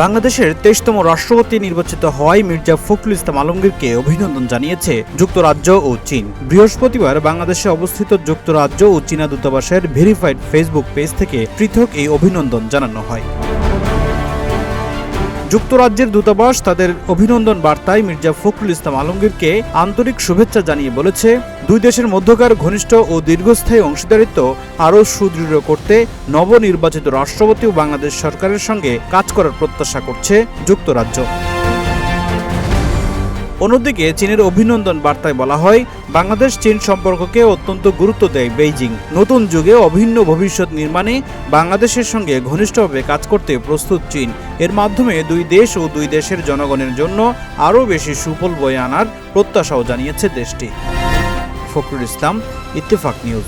বাংলাদেশের ২৩তম রাষ্ট্রপতি নির্বাচিত হওয়ায় মির্জা ফখরুল ইসলাম আলমগীরকে অভিনন্দন জানিয়েছে যুক্তরাজ্য ও চীন। বৃহস্পতিবার বাংলাদেশে অবস্থিত যুক্তরাজ্য ও চীনা দূতাবাসের ভেরিফাইড ফেসবুক পেজ থেকে পৃথক এই অভিনন্দন জানানো হয়। যুক্তরাজ্যের দূতাবাস তাদের অভিনন্দন বার্তায় মির্জা ফখরুল ইসলাম আলমগীরকে আন্তরিক শুভেচ্ছা জানিয়ে বলেছে, দুই দেশের মধ্যকার ঘনিষ্ঠ ও দীর্ঘস্থায়ী অংশীদারিত্ব আরও সুদৃঢ় করতে নবনির্বাচিত রাষ্ট্রপতি ও বাংলাদেশ সরকারের সঙ্গে কাজ করার প্রত্যাশা করছে যুক্তরাজ্য। অন্যদিকে চীনের অভিনন্দন বার্তায় বলা হয়, বাংলাদেশ চীন সম্পর্ককে অত্যন্ত গুরুত্ব দেয় বেইজিং। নতুন যুগে অভিন্ন ভবিষ্যৎ নির্মাণে বাংলাদেশের সঙ্গে ঘনিষ্ঠভাবে কাজ করতে প্রস্তুত চীন। এর মাধ্যমে দুই দেশ ও দুই দেশের জনগণের জন্য আরও বেশি সুফল বয়ে আনার প্রত্যাশাও জানিয়েছে দেশটি। ফখরুল ইসলাম, ইত্তেফাক নিউজ।